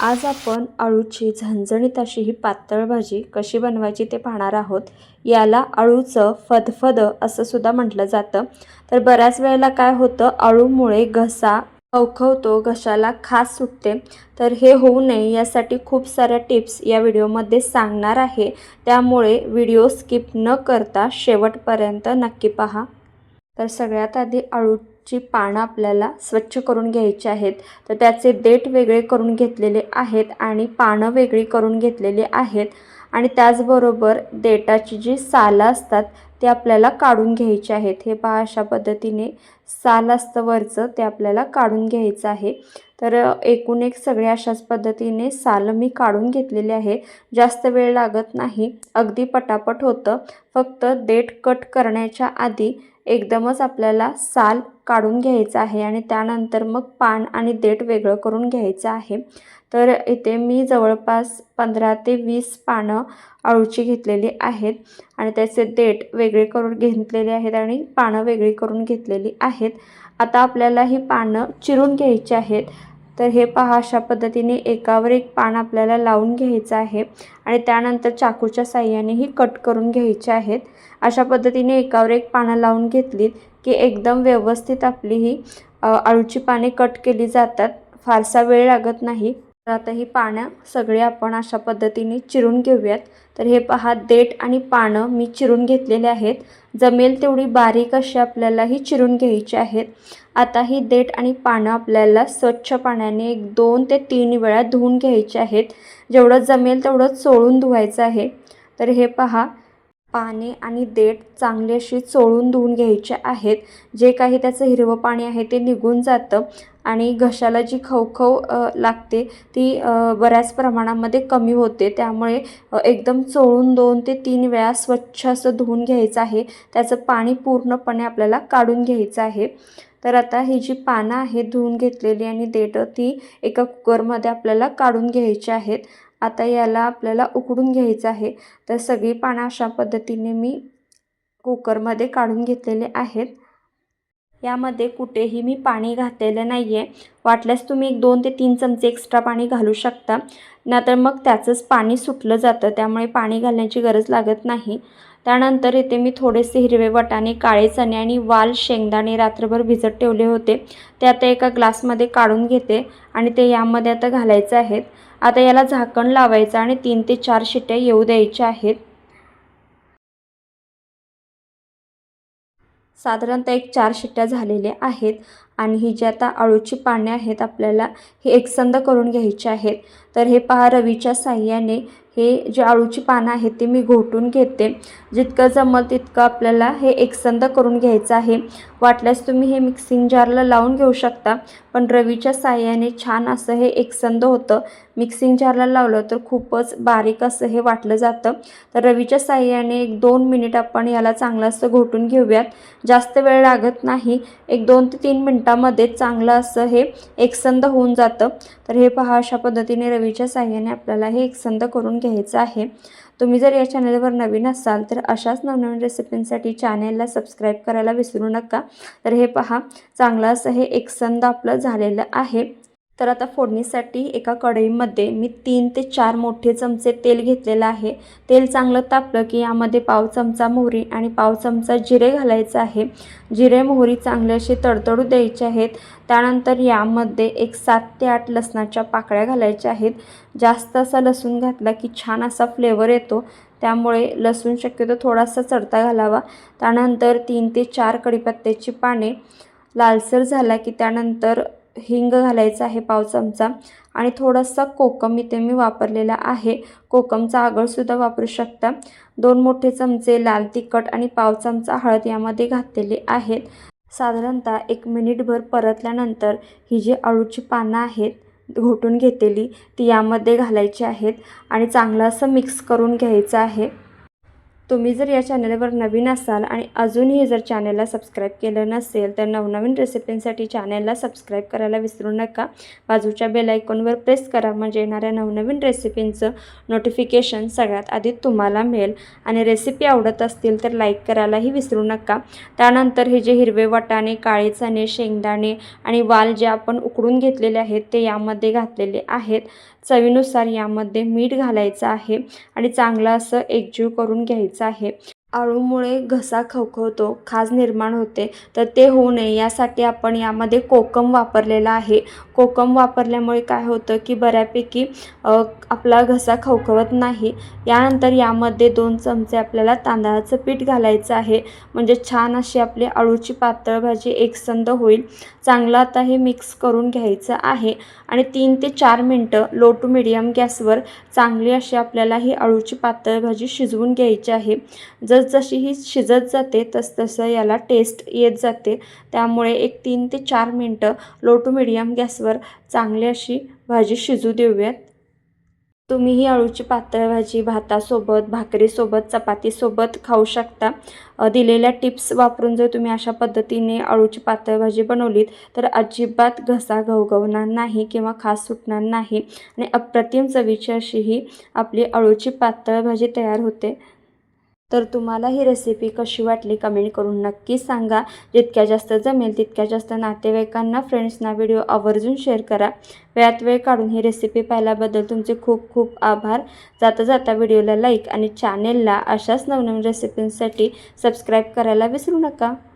आज आपण अळूची झणझणीत अशी ही पातळ भाजी कशी बनवायची ते पाहणार आहोत। याला अळूचं फदफदं असं सुद्धा म्हटलं जातं। तर बऱ्याच वेळेला काय होतं, अळूमुळे घसा खवखवतो, घशाला खाज सुटते। तर हे होऊ नये यासाठी खूप साऱ्या टिप्स या व्हिडिओमध्ये सांगणार आहे, त्यामुळे व्हिडिओ स्किप न करता शेवटपर्यंत नक्की पहा। तर सगळ्यात आधी अळूची पानं आपल्याला स्वच्छ करून घ्यायची आहेत। तर त्याचे देठ वेगळे करून घेतलेले आहेत आणि पानं वेगळी करून घेतलेली आहेत आणि त्याचबरोबर देठाची जी सालं असतात ते आपल्याला काढून घ्यायची आहेत। हे पहा, अशा पद्धतीने साल असतं वरचं ते आपल्याला काढून घ्यायचं आहे। तर एकूण एक सगळे अशाच पद्धतीने सालं मी काढून घेतलेले आहे। जास्त वेळ लागत नाही, अगदी पटापट होतं। फक्त देठ कट करण्याच्या आधी एकदमच आपल्याला साल काढून घ्यायचं आहे आणि त्यानंतर मग पान आणि देठ वेगळं करून घ्यायचं आहे। तर इथे मी जवळपास 15 ते 20 पानं अळूची घेतलेली आहेत आणि त्याचे देठ वेगळे करून घेतलेले आहेत आणि पानं वेगळी करून घेतलेली आहेत। आता आपल्याला ही पानं चिरून घ्यायची आहेत। तर हे पहा, अशा पद्धतीने एकावर एक पान आपल्याला लावून घ्यायचं आहे आणि त्यानंतर चाकूच्या साहाय्याने ही कट करून घ्यायची आहेत। अशा पद्धतीने एकावर एक पानं लावून घेतलीत की एकदम व्यवस्थित आपली ही अळूची पाने कट केली जातात, फारसा वेळ लागत नाही। तर आता ही पानं सगळे आपण अशा पद्धतीने चिरून घेऊयात। तर हे पहा, देठ आणि पानं मी चिरून घेतलेले आहेत। जमेल तेवढी बारीक अशी आपल्याला ही चिरून घ्यायची आहेत। आता ही देठ आणि पानं आपल्याला स्वच्छ पाण्याने 2 ते 3 वेळा धुवून घ्यायचे आहेत। जेवढं जमेल तेवढं चोळून धुवायचं आहे। तर हे पहा, पाने आणि देठ चांगली अशी चोळून धुवून घ्यायचे आहेत। जे काही त्याचं हिरवं पाणी आहे ते निघून जातं आणि घशाला जी खवखव लागते ती बऱ्याच प्रमाणामध्ये कमी होते। त्यामुळे एकदम चोळून 2 ते 3 वेळा स्वच्छ असं धुवून घ्यायचं आहे। त्याचं पाणी पूर्णपणे आपल्याला काढून घ्यायचं आहे। तर आता ही जी पानं आहेत धुवून घेतलेली आणि देठ ती एका कुकरमध्ये आपल्याला काढून घ्यायची आहेत। आता याला आपल्याला उकडून घ्यायचं आहे। तर सगळी पानं अशा पद्धतीने मी कुकरमध्ये काढून घेतलेले आहेत। यामध्ये कुठेही मी पाणी घातलेलं नाही आहे। वाटल्यास तुम्ही 2 ते 3 चमचे एक्स्ट्रा पाणी घालू शकता, नाहीतर मग त्याचंच पाणी सुटलं जातं, त्यामुळे पाणी घालण्याची गरज लागत नाही। त्यानंतर इथे मी थोडेसे हिरवे वाटाणे, काळे चणे आणि वाल शेंगदाणे रात्रभर भिजत ठेवले होते, ते आता एका ग्लासमध्ये काढून घेते आणि ते यामध्ये आता घालायचे आहेत। आता याला झाकण लावायचं आणि 3 ते 4 शिट्ट्या येऊ द्यायच्या आहेत। साधारणतः 4 शिट्ट्या झालेल्या आहेत आणि ही जी आता अळूची पाने आहेत आपल्याला हे एकसंध करून घ्यायची आहेत। तर हे पहा, रवीच्या साहाय्याने हे जे अळूची पानं आहेत ते मी घोटून घेते। जितकं जमल तितकं आपल्याला हे एकसंध करून घ्यायचं आहे। वाटल्यास तुम्ही हे मिक्सिंग जारला लावून घेऊ शकता, पण रवीच्या साहाय्याने छान असं हे एकसंध होतं। मिक्सिंग जारला लावलं तर खूपच बारीक असं हे वाटलं जातं। तर रवीच्या साहाय्याने 2 मिनिट आपण याला चांगलं असं घोटून घेऊयात। जास्त वेळ लागत नाही, 2 ते 3 मिनिटांमध्ये चांगलं असं हे एकसंध होऊन जातं। तर हे पहा, अशा पद्धतीने रवीच्या साहाय्याने आपल्याला हे एकसंध करून घ्यायचं आहे। तुम्ही जर या चॅनलवर नवीन असाल तर अशाच नवनवीन रेसिपींसाठी चॅनलला सबस्क्राईब करायला विसरू नका। तर हे पहा, चांगलं असं हे एकसंध आपलं झालेलं आहे। तर आता फोडणीसाठी एका कढईमध्ये मी 3 ते 4 मोठे चमचे तेल घेतलेलं आहे। तेल चांगलं तापलं की यामध्ये पाव चमचा मोहरी आणि पाव चमचा जिरे घालायचं आहे। जिरे मोहरी चांगले असे तडतडू द्यायचे आहेत। त्यानंतर यामध्ये 7 ते 8 लसणाच्या पाकळ्या घालायच्या आहेत। जास्त असा लसूण घातला की छान असा फ्लेवर येतो, त्यामुळे लसूण शक्यतो थोडासा चढता घालावा। त्यानंतर 3 ते 4 कढीपत्त्याची पाने, लालसर झाला की त्यानंतर हिंग घालायचा आहे पाव चमचा आणि थोडासा कोकम इथे मी वापरलेला आहे। कोकमचा आगळसुद्धा वापरू शकता। 2 मोठे चमचे लाल तिखट आणि पाव चमचा हळद यामध्ये घातलेले आहेत। साधारणतः 1 मिनिटभर परतल्यानंतर ही जी अळूची पानं आहेत घोटून घेतलेली ती यामध्ये घालायची आहेत आणि चांगलं असं मिक्स करून घ्यायचं आहे। तुम्ही जर या चॅनलवर नवीन असाल आणि अजूनही जर चॅनलला सबस्क्राईब केलं नसेल तर नवनवीन रेसिपींसाठी चॅनलला सबस्क्राईब करायला विसरू नका। बाजूच्या बेल आयकॉनवर प्रेस करा, म्हणजे येणाऱ्या नवनवीन रेसिपींचं नोटिफिकेशन सगळ्यात आधी तुम्हाला मिळेल। आणि रेसिपी आवडत असतील तर लाईक करायलाही विसरू नका। त्यानंतर हे जे हिरवे वाटाणे, काळे चणे, शेंगदाणे आणि वाल जे आपण उकडून घेतलेले आहेत ते यामध्ये घातलेले आहेत। चवीनुसार यामध्ये मीठ घालायचं आहे आणि चांगलं असं एकजीव करून घ्यायचं आहे. अळूमुळे घसा खवखवतो, खाज निर्माण होते, तर ते होऊ नये यासाठी आपण यामध्ये कोकम वापरलेला आहे. कोकम वापरल्यामुळे काय होतं की बऱ्यापैकी आपला घसा खवखवत नाही. यानंतर यामध्ये 2 चमचे आपल्याला तांदळाचं पीठ घालायचं आहे, म्हणजे छान अशी आपली अळूची पातळ भाजी एकसंध होईल. चांगलं आता हे मिक्स करून घ्यायचं आहे आणि 3 ते 4 मिनटं लो टू मीडियम गॅसवर चांगली अशी आपल्याला ही अळूची पातळ भाजी शिजवून घ्यायची आहे. जसजशी ही शिजत जाते तसतसं याला टेस्ट येत जाते. त्यामुळे एक 3 ते 4 मिनटं लो टू मीडियम गॅसवर चांगली अशी भाजी शिजू देऊयात. तुम्ही ही अळूची पातळ भाजी भातासोबत, भाकरीसोबत, चपातीसोबत खाऊ शकता. दिलेल्या टिप्स वापरून जर तुम्ही अशा पद्धतीने अळूची पातळ भाजी बनवलीत तर अजिबात घसा घवघवणार नाही किंवा खास सुटणार नाही आणि अप्रतिम चवीची अशी ही आपली अळूची पातळ भाजी तयार होते. तर तुम्हाला ही रेसिपी कशी वाटली कमेंट करून नक्की सांगा. जितक्या जास्त जमेल तितक्या जास्त नातेवाईकांना, फ्रेंड्सना व्हिडिओ आवर्जून शेअर करा. वेळात वेळ काढून ही रेसिपी पाहिल्याबद्दल तुमचे खूप खूप आभार. जाता जाता व्हिडिओला लाईक आणि चॅनेलला अशाच नवनवीन रेसिपींसाठी सबस्क्राईब करायला विसरू नका.